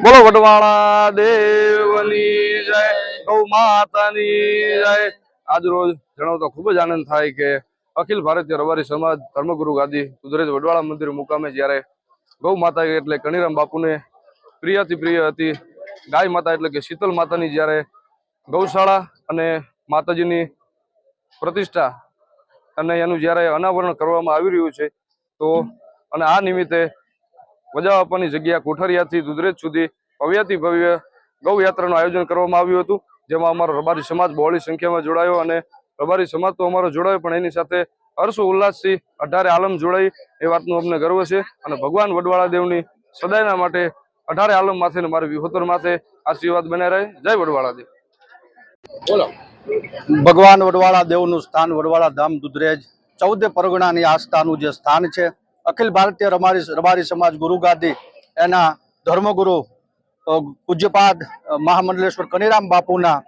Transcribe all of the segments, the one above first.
બોલો વડવાળા દેવની જય, ગૌ માતાની જય। આજ રોજ જણાવતા ખૂબ જ આનંદ થાય કે અખિલ ભારતીય રબારી સમાજ ધર્મગુરુ ગાદી દુધરેજ વડવાળા મંદિર મુકામે જ્યારે ગૌ માતા એટલે કનીરામ બાપુને પ્રિયથી પ્રિય હતી ગાય માતા એટલે કે શીતલ માતાની જ્યારે ગૌશાળા અને માતાજીની પ્રતિષ્ઠા અને એનું જ્યારે અનાવરણ કરવામાં આવી રહ્યું છે તો અને આ નિમિત્તે વજા બાપાની જગ્યા કોઠારિયાથી દુધરેજ સુધી ભવ્યાતિ ભવ્ય ગૌ યાત્રાનું આયોજન કરવામાં આવ્યું હતું, જેમાં અમારો રબારી સમાજ બહોળી સંખ્યામાં જોડાયો અને રબારી સમાજ તો અમારો જોડાયો પણ એની સાથે હર્ષ ઉલ્લાસથી 18 આલમ જોડાઈ એ વાતનું અમને ગર્વ છે અને ભગવાન વડવાળા દેવની સદાયના માટે 18 આલમ માથે ને મારી વિહોતર માથે આશીર્વાદ બને રહે। જય વડવાળા દેવ। બોલો। ભગવાન વડવાળા દેવનું સ્થાન વડવાળા ધામ દુધરેજ 14 પરગણાની આસ્થાનું જે સ્થાન છે, અખિલ ભારતીય રબારી સમાજ ગુરુ ગાદી એના ધર્મગુરુ પૂજ્યપાદ મહામંડલેશ્વર કનીરામ બાપુના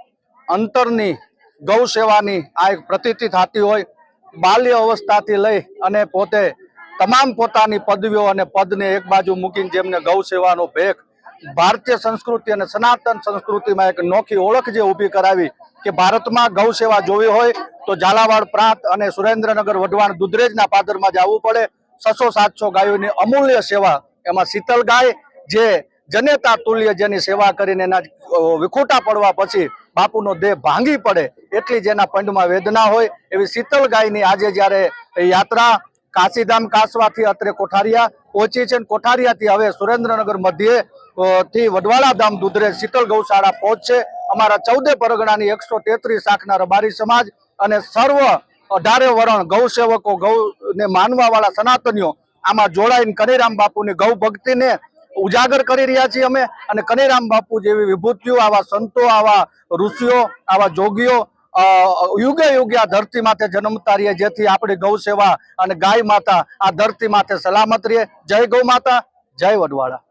અંતરની ગૌ સેવાની આ એક પ્રતીતિ થતી હોય। બાલ્ય અવસ્થાથી લઈ અને પોતે તમામ પોતાની પદવીઓ અને પદને એક બાજુ મૂકીને જેમને ગૌ સેવાનો ભેખ ભારતીય સંસ્કૃતિ અને સનાતન સંસ્કૃતિમાં એક નોખી ઓળખ જે ઊભી કરાવી કે ભારતમાં ગૌ સેવા જોવી હોય તો ઝાલાવાડ પ્રાંત અને સુરેન્દ્રનગર વઢવાણ દુધરેજના પાદરમાં જવું પડે। 600-700 ગાયોની અમૂલ્ય સેવા, એમાં શીતલ ગાય જે જનેતા તુલ્ય જેની સેવા કરીને એના વિખૂટા પડવા પછી બાપુનો દેહ ભાંગી પડે એટલી જેના પંડમાં વેદના હોય એવી શીતલ ગાયની આજે જ્યારે યાત્રા કાશીધામ કાસવાથી અત્રે કોઠારિયા પહોંચી છે, કોઠારિયાથી હવે સુરેન્દ્રનગર મધ્યે થી વડવાળા ધામ દુધરેજ શીતલ ગૌશાળા પહોંચશે। અમારા 14 પરગણાની 133 શાખના રબારી સમાજ અને સર્વ 18 વરણ ગૌ સેવકો ગૌને માનવા વાળા સનાતનીઓ આમાં જોડાઈને કનીરામ બાપુની ગૌ ભક્તિને ઉજાગર કરી રહ્યા છીએ અમે અને કનીરામ બાપુ જેવી વિભૂતિઓ આવા સંતો આવા ઋષિઓ આવા જોગીઓ યુગે યુગે આ ધરતી માથે જન્મતા રહીએ જેથી આપણી ગૌ સેવા અને ગાય માતા આ ધરતી માથે સલામત રહે। જય ગૌ માતા, જય વડવાળા।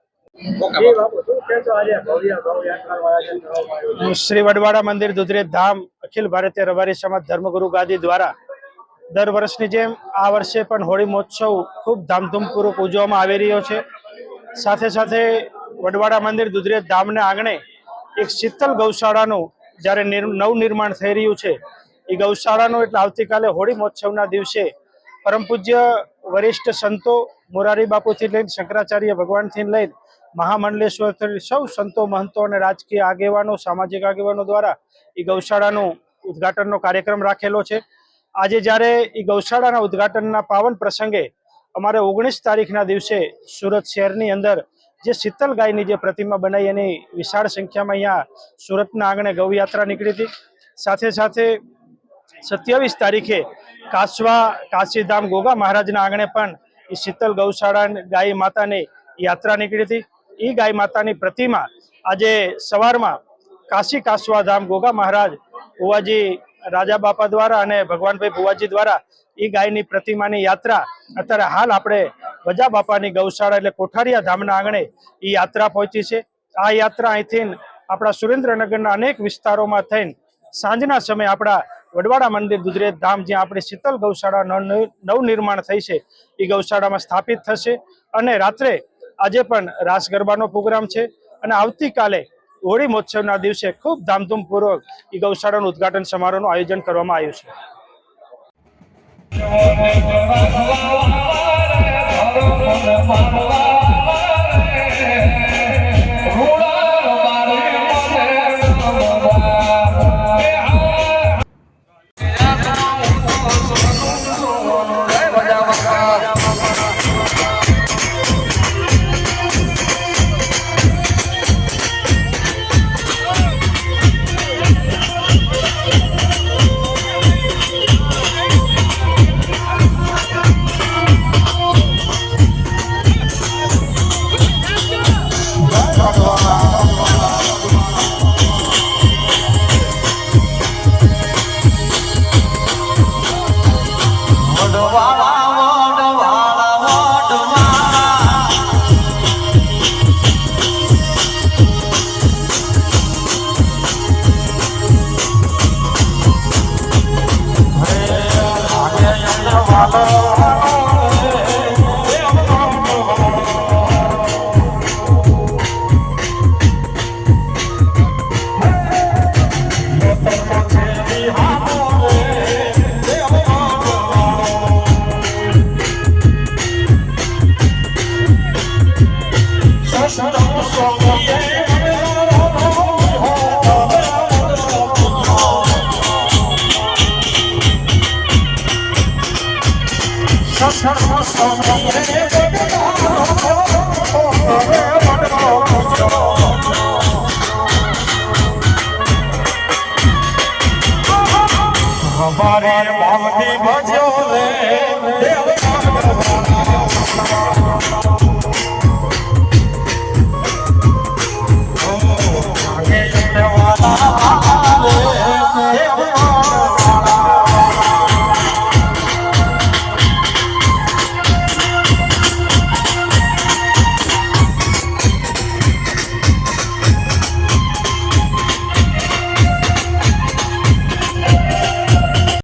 શ્રી વડવાળા મંદિર દુધરેજ ધામ અખિલ ભારતીય રબારી સમાજ ધર્મગુરુ ગાદી દ્વારા દર વર્ષની જેમ આ વર્ષે પણ હોળી મહોત્સવ ખૂબ ધામધૂમપૂર્વક ઉજવવામાં આવી રહ્યો છે। સાથે સાથે વડવાળા મંદિર દુધરેજ ધામના આંગણે એક શીતલ ગૌશાળાનું જ્યારે નવનિર્માણ થઈ રહ્યું છે, એ ગૌશાળાનું એટલે આવતીકાલે હોળી મહોત્સવના દિવસે પરમ પૂજ્ય વરિષ્ઠ સંતો મોરારી બાપુથી લઈને શંકરાચાર્ય ભગવાનથી લઈને મહામંડલેશ્વર સૌ સંતો મહંતો અને રાજકીય આગેવાનો સામાજિક આગેવાનો દ્વારા એ ગૌશાળાનું ઉદ્ઘાટનનો કાર્યક્રમ રાખેલો છે। આજે જ્યારે એ ગૌશાળાના ઉદ્ઘાટનના પાવન પ્રસંગે અમારે 19 તારીખના દિવસે સુરત શહેરની અંદર જે શીતલ ગાયની જે પ્રતિમા બનાવી એની વિશાળ સંખ્યામાં અહીંયા સુરતના આંગણે ગૌયાત્રા નીકળી હતી। સાથે સાથે 27 તારીખે કાસવા કાશીધામ ગોગા મહારાજના આંગણે પણ એ શીતલ ગૌશાળા ગાય માતાની યાત્રા નીકળી હતી। એ ગાય માતાની પ્રતિમા આજે સવારમાં કાશી કાસવાધામ ગોગા મહારાજ ભુવાજી રાજા બાપા દ્વારા અને ભગવાનભાઈ ભુવાજી દ્વારા એ ગાયની પ્રતિમાની યાત્રા અત્યારે હાલ આપણે વજા બાપાની ગૌશાળા એટલે કોઠારિયા ધામના આંગણે એ યાત્રા પહોંચી છે। આ યાત્રા અહીંથી આપણા સુરેન્દ્રનગરના અનેક વિસ્તારોમાં થઈને સાંજના સમયે આપણા વડવાળા મંદિર દુધરેજ ધામ જ્યાં આપણી શીતલ ગૌશાળા નવનિર્માણ થઈ છે એ ગૌશાળામાં સ્થાપિત થશે અને રાત્રે આજે પણ રાસ ગરબાનો પ્રોગ્રામ છે અને આવતીકાલે હોળી મહોત્સવના દિવસે ખૂબ ધામધૂમપૂર્વક એ ગૌશાળાનું ઉદ્ઘાટન સમારોહનું આયોજન કરવામાં આવ્યું સ્વામી